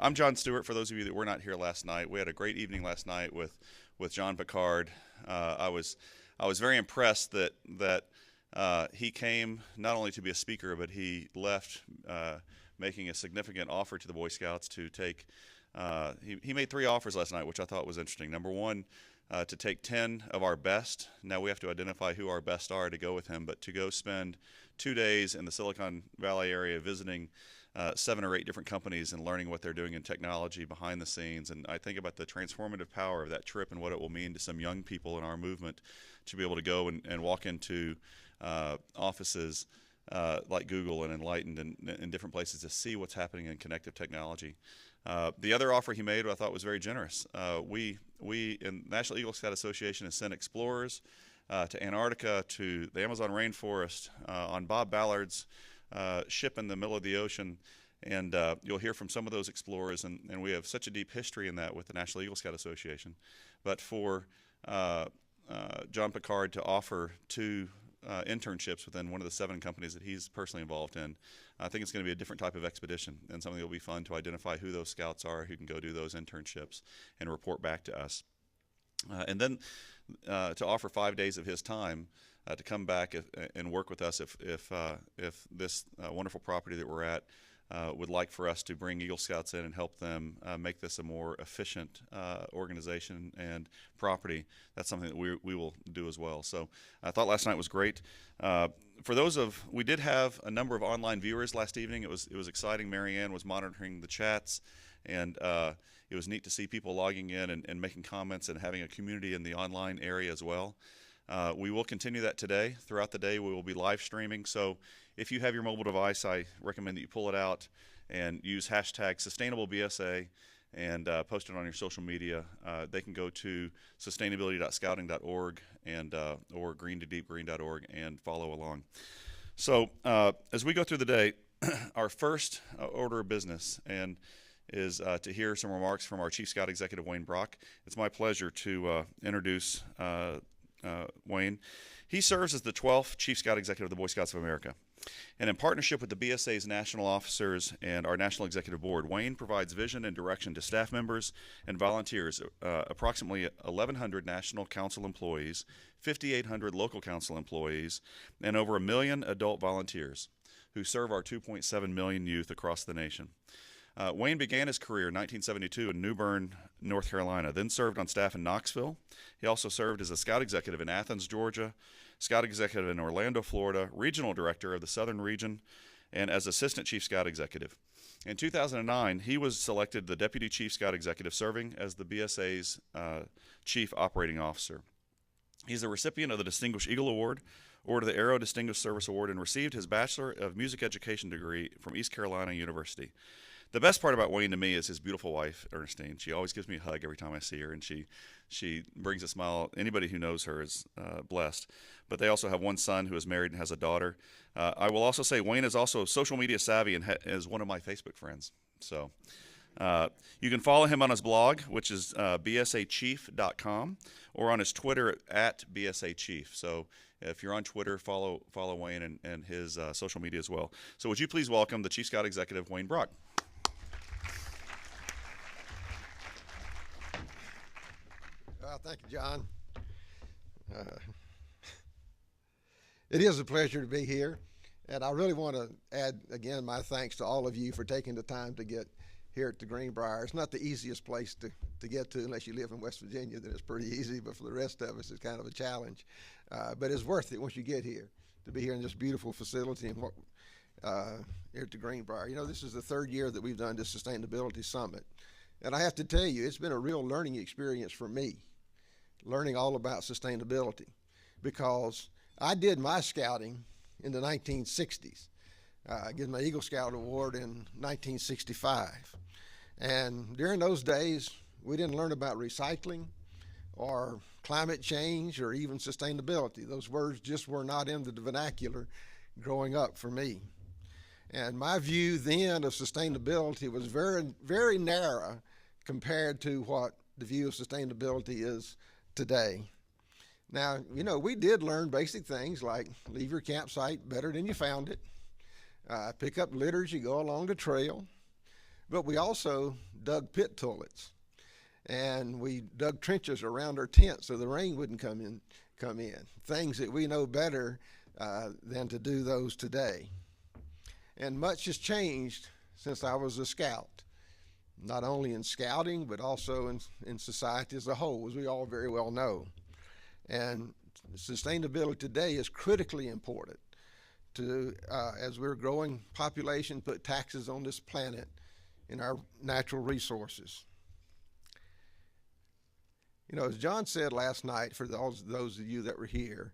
I'm John Stewart. For those of you that were not here last night, we had a great evening last night with John Picard. I was very impressed that he came not only to be a speaker, but he left making a significant offer to the Boy Scouts to take. He made three offers last night, which I thought was interesting. Number one, to take 10 of our best. Now we have to identify who our best are to go with him, but to go spend 2 days in the Silicon Valley area visiting 7 or 8 different companies and learning what they're doing in technology behind the scenes. And I think about the transformative power of that trip and what it will mean to some young people in our movement to be able to go and walk into offices like Google and Enlightened and in different places to see what's happening in connective technology. The other offer he made, I thought, was very generous. We in National Eagle Scout Association has sent explorers to Antarctica, to the Amazon rainforest, on Bob Ballard's ship in the middle of the ocean. And you'll hear from some of those explorers, and we have such a deep history in that with the National Eagle Scout Association. But for John Picard to offer two internships within one of the 7 companies that he's personally involved in, I think it's going to be a different type of expedition and something that will be fun to identify who those scouts are who can go do those internships and report back to us. And then to offer 5 days of his time to come back and work with us if this wonderful property that we're at would like for us to bring Eagle Scouts in and help them make this a more efficient organization and property. That's something that we will do as well. So I thought last night was great. We did have a number of online viewers last evening. It was exciting. Marianne was monitoring the chats, and it was neat to see people logging in and making comments and having a community in the online area as well. We will continue that today. Throughout the day, we will be live streaming. So if you have your mobile device, I recommend that you pull it out and use hashtag sustainablebsa and post it on your social media. They can go to sustainability.scouting.org and or green2deepgreen.org and follow along. So as we go through the day, our first order of business is to hear some remarks from our Chief Scout Executive, Wayne Brock. It's my pleasure to introduce Wayne. He serves as the 12th Chief Scout Executive of the Boy Scouts of America. And in partnership with the BSA's national officers and our National Executive Board, Wayne provides vision and direction to staff members and volunteers, approximately 1,100 National Council employees, 5,800 local council employees, and over 1 million adult volunteers who serve our 2.7 million youth across the nation. Wayne began his career in 1972 in New Bern, North Carolina, then served on staff in Knoxville. He also served as a Scout Executive in Athens, Georgia, Scout Executive in Orlando, Florida, Regional Director of the Southern Region, and as Assistant Chief Scout Executive. In 2009, he was selected the Deputy Chief Scout Executive, serving as the BSA's Chief Operating Officer. He's a recipient of the Distinguished Eagle Award, Order of the Arrow Distinguished Service Award, and received his Bachelor of Music Education degree from East Carolina University. The best part about Wayne to me is his beautiful wife, Ernestine. She always gives me a hug every time I see her, and she brings a smile. Anybody who knows her is blessed. But they also have one son who is married and has a daughter. I will also say Wayne is also social media savvy and is one of my Facebook friends. So you can follow him on his blog, which is bsachief.com, or on his Twitter at bsachief. So if you're on Twitter, follow Wayne and his social media as well. So would you please welcome the Chief Scout Executive, Wayne Brock. Thank you, John. It is a pleasure to be here, and I really want to add again my thanks to all of you for taking the time to get here at the Greenbrier. It's not the easiest place to get to unless you live in West Virginia. Then it's pretty easy, but for the rest of us, it's kind of a challenge. But it's worth it once you get here to be here in this beautiful facility and here at the Greenbrier. You know, this is the 3rd year that we've done this Sustainability Summit, and I have to tell you, it's been a real learning experience for me, learning all about sustainability, because I did my scouting in the 1960s. I got my Eagle Scout Award in 1965. And during those days, we didn't learn about recycling or climate change or even sustainability. Those words just were not in the vernacular growing up for me. And my view then of sustainability was very, very narrow compared to what the view of sustainability is today. Now, you know, we did learn basic things like leave your campsite better than you found it, pick up litter as you go along the trail, But we also dug pit toilets, and we dug trenches around our tents so the rain wouldn't come in. Things that we know better than to do those today. And much has changed since I was a scout, not only in scouting, but also in society as a whole, as we all very well know. And sustainability today is critically important to, as we're growing population, put taxes on this planet and our natural resources. You know, as John said last night, for those of you that were here,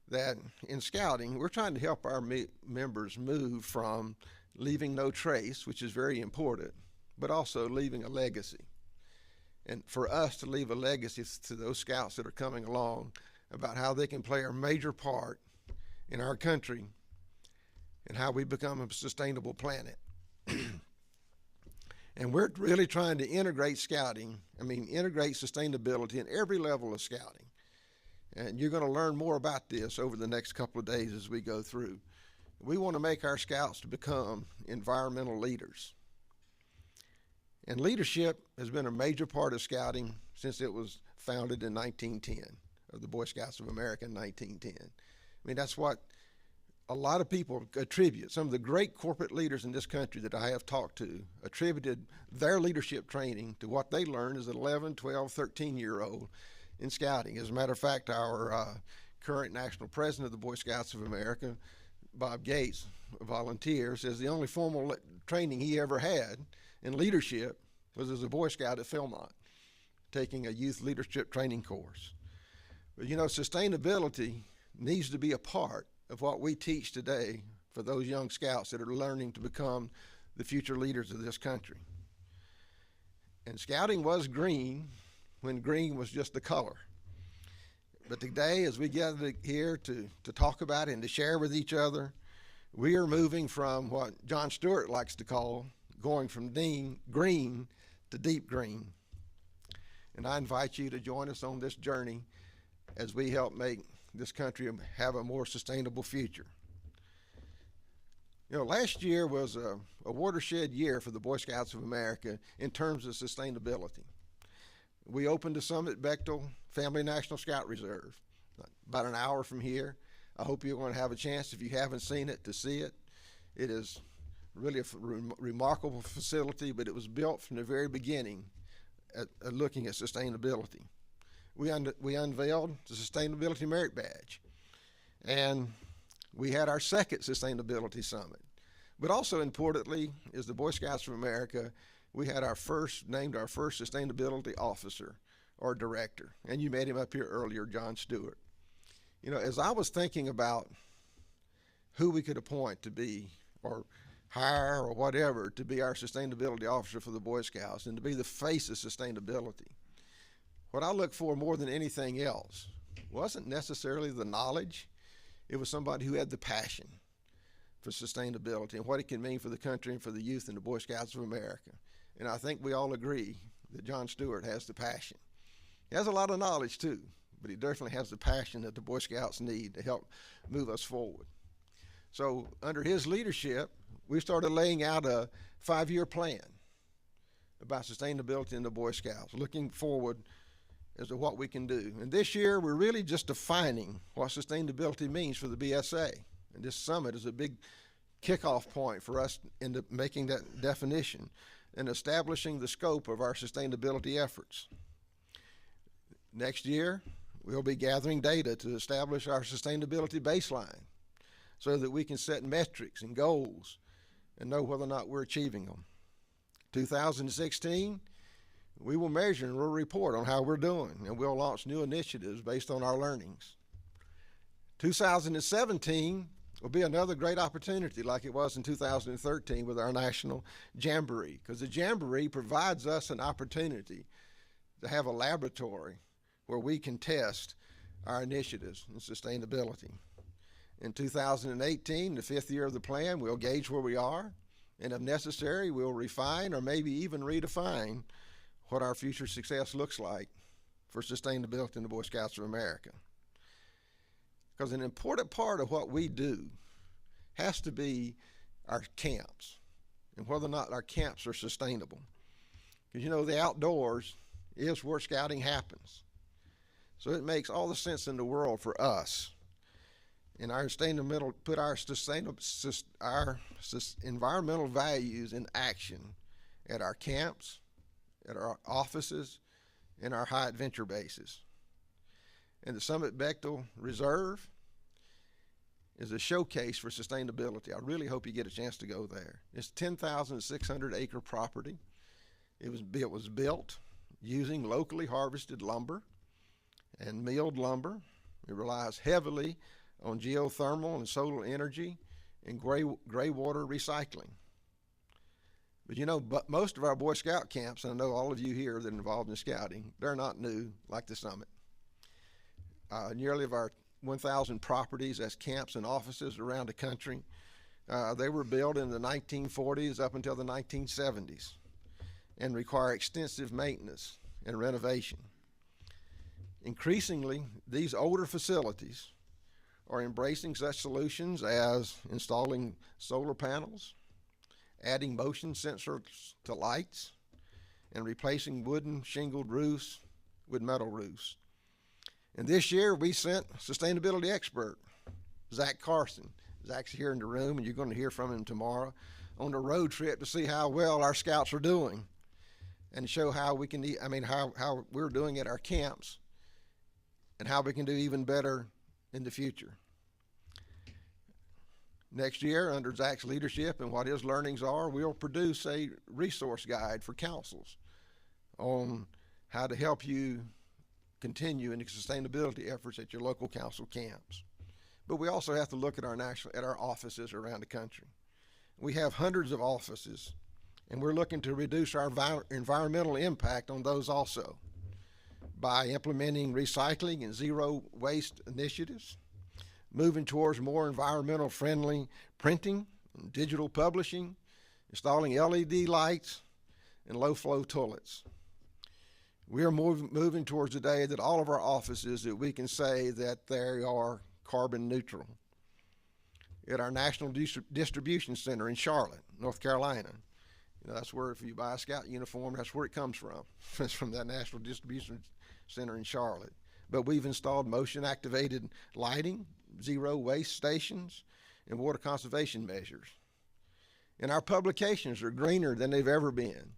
that in scouting, we're trying to help our members move from leaving no trace, which is very important, but also leaving a legacy. And for us to leave a legacy to those scouts that are coming along about how they can play a major part in our country and how we become a sustainable planet. And we're really trying to integrate integrate sustainability in every level of scouting. And you're going to learn more about this over the next couple of days as we go through. We want to make our scouts to become environmental leaders. And leadership has been a major part of scouting since it was founded in 1910, of the Boy Scouts of America in 1910. I mean, that's what a lot of people attribute. Some of the great corporate leaders in this country that I have talked to attributed their leadership training to what they learned as an 11, 12, 13-year-old in scouting. As a matter of fact, our current national president of the Boy Scouts of America, Bob Gates, a volunteer, says the only formal training he ever had in leadership was as a Boy Scout at Philmont, taking a youth leadership training course. But you know, sustainability needs to be a part of what we teach today for those young scouts that are learning to become the future leaders of this country. And scouting was green when green was just the color. But today, as we gather here to talk about it and to share with each other, we are moving from what Jon Stewart likes to call going from green to deep green. And I invite you to join us on this journey as we help make this country have a more sustainable future. You know, last year was a watershed year for the Boy Scouts of America in terms of sustainability. We opened the Summit Bechtel Family National Scout Reserve about an hour from here. I hope you're going to have a chance, if you haven't seen it, to see it. It is really a remarkable facility, but it was built from the very beginning at looking at sustainability. We unveiled the Sustainability Merit Badge, and we had our second Sustainability Summit. But also importantly, as the Boy Scouts of America, we had named our first Sustainability Officer or Director, and you met him up here earlier, Jon Stewart. You know, as I was thinking about who we could appoint to be, or hire, or whatever, to be our Sustainability Officer for the Boy Scouts and to be the face of sustainability, what I looked for more than anything else wasn't necessarily the knowledge. It was somebody who had the passion for sustainability and what it can mean for the country and for the youth in the Boy Scouts of America. And I think we all agree that Jon Stewart has the passion. He has a lot of knowledge too, but he definitely has the passion that the Boy Scouts need to help move us forward. So under his leadership, we started laying out a 5-year plan about sustainability in the Boy Scouts, looking forward as to what we can do. And this year, we're really just defining what sustainability means for the BSA. And this summit is a big kickoff point for us into making that definition and establishing the scope of our sustainability efforts. Next year, we'll be gathering data to establish our sustainability baseline so that we can set metrics and goals and know whether or not we're achieving them. 2016, we will measure and we'll report on how we're doing, and we'll launch new initiatives based on our learnings. 2017 will be another great opportunity like it was in 2013 with our National Jamboree, because the Jamboree provides us an opportunity to have a laboratory where we can test our initiatives in sustainability. In 2018, the 5th year of the plan, we'll gauge where we are, and if necessary, we'll refine or maybe even redefine what our future success looks like for sustainability in the Boy Scouts of America. Because an important part of what we do has to be our camps. and whether or not our camps are sustainable. Because you know, the outdoors is where scouting happens. So it makes all the sense in the world for us in our sustainable, put our environmental values in action at our camps, at our offices, and our high adventure bases. And the Summit Bechtel Reserve is a showcase for sustainability. I really hope you get a chance to go there. It's 10,600 acre property. It was built using locally harvested lumber and milled lumber. It relies heavily on geothermal and solar energy and gray water recycling. But you know, most of our Boy Scout camps, and I know all of you here that are involved in scouting, they're not new like the Summit. Nearly of our 1,000 properties as camps and offices around the country, they were built in the 1940s up until the 1970s and require extensive maintenance and renovation. Increasingly, these older facilities are embracing such solutions as installing solar panels, adding motion sensors to lights, and replacing wooden shingled roofs with metal roofs. And this year we sent sustainability expert, Zach Carson. Zach's here in the room, and you're going to hear from him tomorrow, on a road trip to see how well our scouts are doing and show how we can, how we're doing at our camps and how we can do even better in the future. Next year, under Zach's leadership and what his learnings are, we'll produce a resource guide for councils on how to help you continue in the sustainability efforts at your local council camps. But we also have to look at our offices around the country. We have hundreds of offices, and we're looking to reduce our environmental impact on those also by implementing recycling and zero waste initiatives, moving towards more environmental friendly printing and digital publishing, installing LED lights and low flow toilets. We are moving towards the day that all of our offices, that we can say that they are carbon neutral. At our National Distribution Center in Charlotte, North Carolina, you know, that's where, if you buy a Scout uniform, that's where it comes from. It's from that National Distribution Center in Charlotte. But we've installed motion activated lighting, zero waste stations, and water conservation measures. And our publications are greener than they've ever been.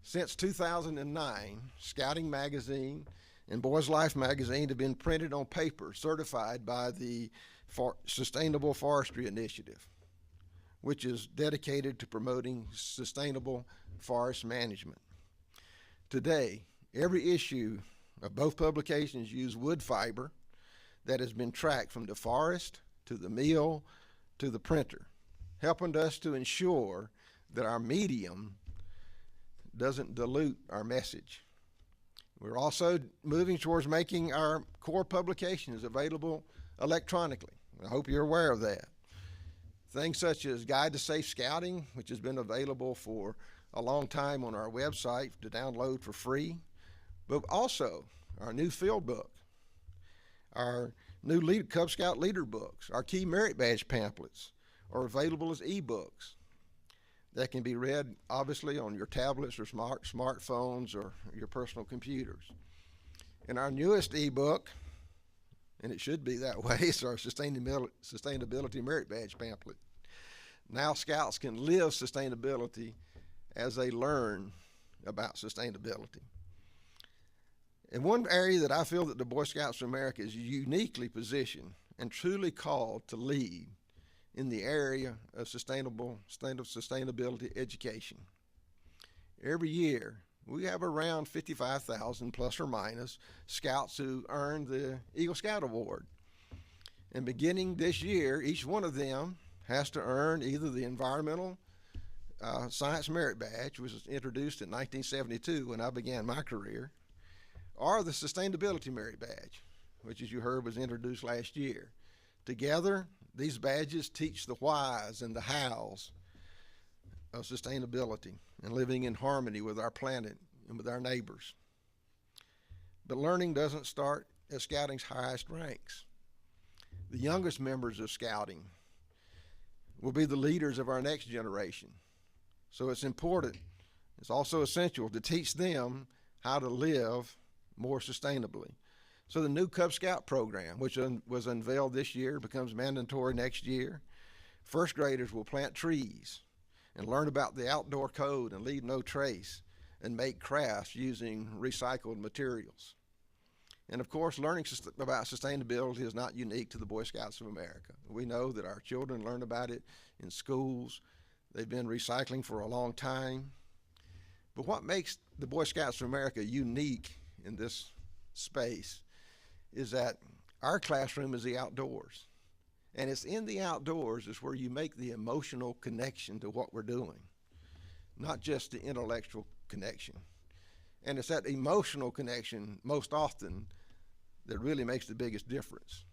Since 2009, Scouting Magazine and Boys Life Magazine have been printed on paper certified by the Sustainable Forestry Initiative, which is dedicated to promoting sustainable forest management. Today, every issue of both publications use wood fiber that has been tracked from the forest to the mill to the printer, helping us to ensure that our medium doesn't dilute our message. We're also moving towards making our core publications available electronically. I hope you're aware of that. Things such as Guide to Safe Scouting, which has been available for a long time on our website to download for free, but also our new field book, our new Cub Scout leader books, our key merit badge pamphlets are available as e-books that can be read obviously on your tablets or smartphones or your personal computers. And our newest ebook, and it should be that way, is our Sustainability Merit Badge pamphlet. Now Scouts can live sustainability as they learn about sustainability. And one area that I feel that the Boy Scouts of America is uniquely positioned and truly called to lead in the area of sustainability education. Every year, we have around 55,000 plus or minus Scouts who earn the Eagle Scout Award. And beginning this year, each one of them has to earn either the Environmental Science Merit Badge, which was introduced in 1972 when I began my career, or the Sustainability Merit Badge, which, as you heard, was introduced last year. Together, these badges teach the whys and the hows of sustainability and living in harmony with our planet and with our neighbors. But learning doesn't start at Scouting's highest ranks. The youngest members of Scouting will be the leaders of our next generation. So it's important, it's also essential to teach them how to live more sustainably. So the new Cub Scout program, which was unveiled this year, becomes mandatory next year. First graders will plant trees and learn about the outdoor code and leave no trace and make crafts using recycled materials. And of course, learning about sustainability is not unique to the Boy Scouts of America. We know that our children learn about it in schools. They've been recycling for a long time. But what makes the Boy Scouts of America unique in this space is that our classroom is the outdoors. And it's in the outdoors is where you make the emotional connection to what we're doing, not just the intellectual connection. And it's that emotional connection most often that really makes the biggest difference.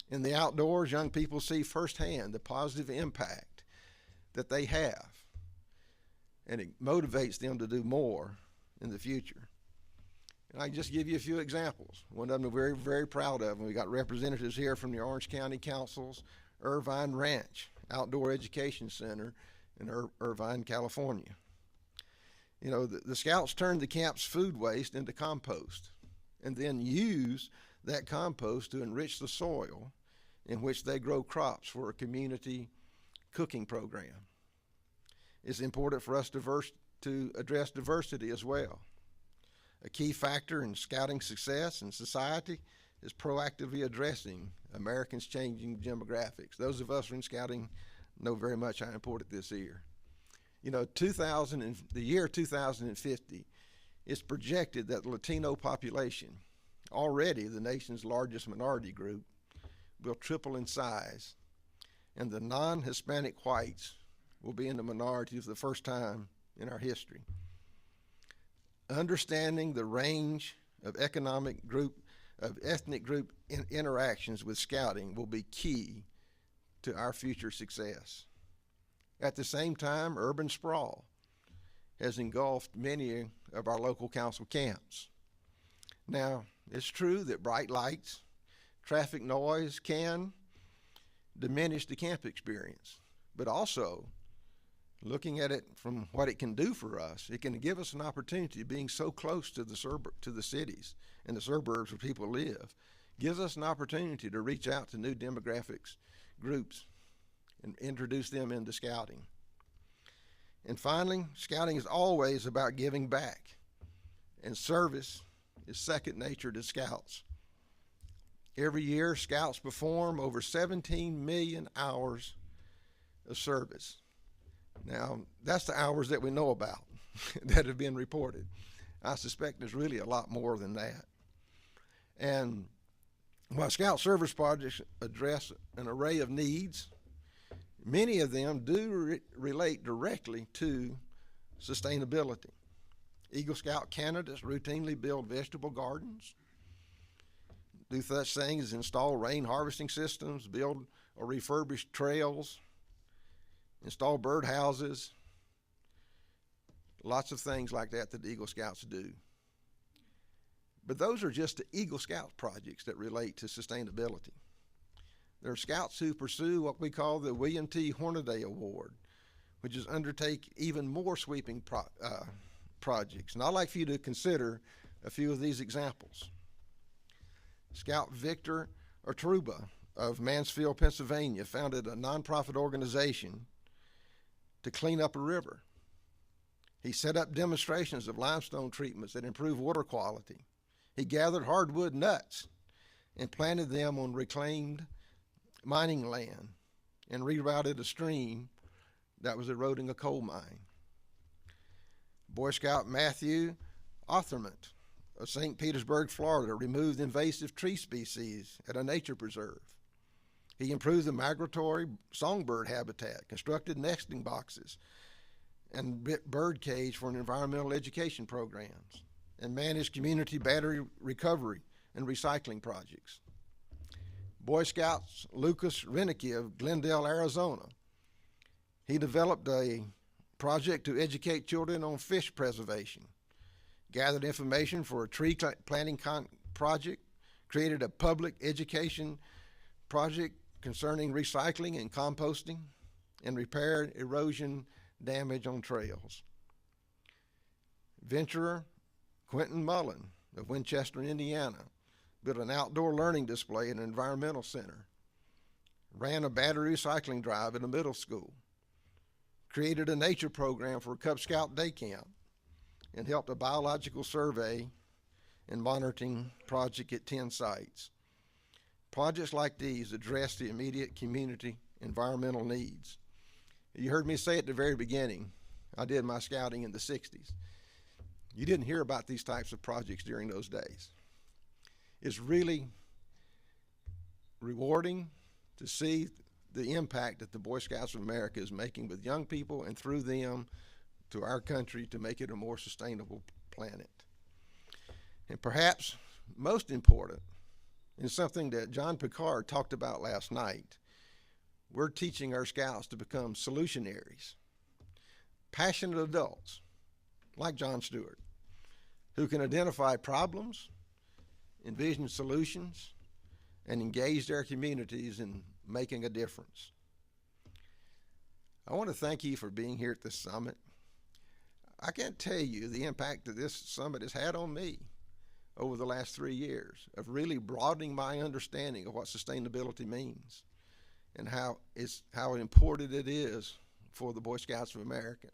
In the outdoors, young people see firsthand the positive impact that they have, and it motivates them to do more in the future. And I can just give you a few examples. One of them we're very, very proud of, and we got representatives here from the Orange County Council's Irvine Ranch Outdoor Education Center in Irvine, California. You know, the Scouts turned the camp's food waste into compost and then use that compost to enrich the soil in which they grow crops for a community cooking program. It's important for us to address diversity as well. A key factor in Scouting success in society is proactively addressing Americans' changing demographics. Those of us who are in Scouting know very much how important this is. You know, the year 2050, it's projected that the Latino population, already the nation's largest minority group, will triple in size, and the non-Hispanic whites will be in the minority for the first time in our history. Understanding the range of ethnic group interactions with Scouting will be key to our future success. At the same time, urban sprawl has engulfed many of our local council camps. Now, it's true that bright lights, traffic noise can diminish the camp experience, but also, looking at it from what it can do for us, it can give us an opportunity. Being so close to the cities and the suburbs where people live gives us an opportunity to reach out to new demographics groups and introduce them into Scouting. And finally, Scouting is always about giving back, and service is second nature to Scouts. Every year, Scouts perform over 17 million hours of service. Now, that's the hours that we know about that have been reported. I suspect there's really a lot more than that. And while Scout service projects address an array of needs, many of them do relate directly to sustainability. Eagle Scout candidates routinely build vegetable gardens, do such things as install rain harvesting systems, build or refurbish trails, install birdhouses, lots of things like that that the Eagle Scouts do. But those are just the Eagle Scout projects that relate to sustainability. There are Scouts who pursue what we call the William T. Hornaday Award, which is undertake even more sweeping projects. And I'd like for you to consider a few of these examples. Scout Victor Artruba of Mansfield, Pennsylvania, founded a nonprofit organization to clean up a river. He set up demonstrations of limestone treatments that improve water quality. He gathered hardwood nuts and planted them on reclaimed mining land and rerouted a stream that was eroding a coal mine. Boy Scout Matthew Othermont of St. Petersburg, Florida, removed invasive tree species at a nature preserve. He improved the migratory songbird habitat, constructed nesting boxes, and bird cage for environmental education programs, and managed community battery recovery and recycling projects. Boy Scouts Lucas Renicky of Glendale, Arizona. He developed a project to educate children on fish preservation, gathered information for a tree planting project, created a public education project concerning recycling and composting, and repaired erosion damage on trails. Venturer Quentin Mullen of Winchester, Indiana, built an outdoor learning display at an environmental center, ran a battery recycling drive at a middle school, created a nature program for a Cub Scout day camp, and helped a biological survey and monitoring project at 10 sites. Projects like these address the immediate community environmental needs. You heard me say at the very beginning, I did my scouting in the 60s. You didn't hear about these types of projects during those days. It's really rewarding to see the impact that the Boy Scouts of America is making with young people and through them to our country to make it a more sustainable planet. And perhaps most important, and something that John Picard talked about last night, we're teaching our scouts to become solutionaries, passionate adults like John Stewart, who can identify problems, envision solutions, and engage their communities in making a difference. I want to thank you for being here at this summit. I can't tell you the impact that this summit has had on me over the last 3 years of really broadening my understanding of what sustainability means and how important it is for the Boy Scouts of America.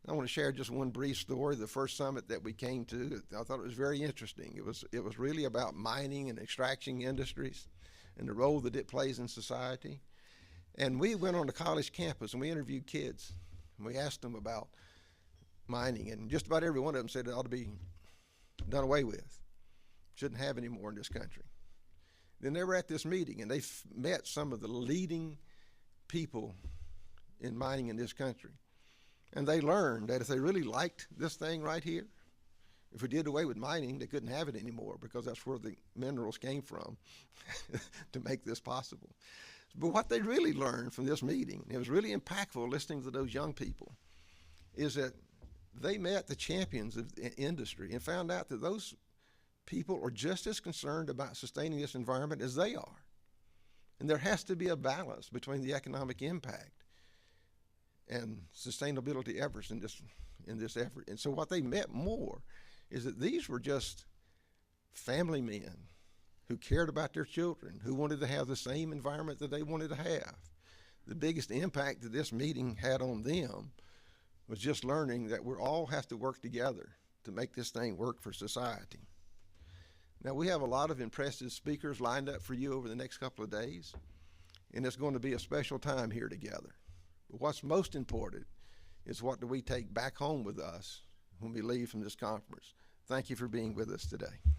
I want to share just one brief story. The first summit that we came to, I thought it was very interesting. It was really about mining and extraction industries and the role that it plays in society. And we went on a college campus and we interviewed kids. And we asked them about mining, and just about every one of them said it ought to be done away with. Shouldn't have any more in this country. Then they were at this meeting and they met some of the leading people in mining in this country. And they learned that if they really liked this thing right here, if we did away with mining, they couldn't have it anymore because that's where the minerals came from to make this possible. But what they really learned from this meeting, it was really impactful listening to those young people, is that they met the champions of the industry and found out that those people are just as concerned about sustaining this environment as they are. And there has to be a balance between the economic impact and sustainability efforts in this effort. And so what they met more is that these were just family men who cared about their children, who wanted to have the same environment that they wanted to have. The biggest impact that this meeting had on them was just learning that we all have to work together to make this thing work for society. Now, we have a lot of impressive speakers lined up for you over the next couple of days, and it's going to be a special time here together. But what's most important is what do we take back home with us when we leave from this conference. Thank you for being with us today.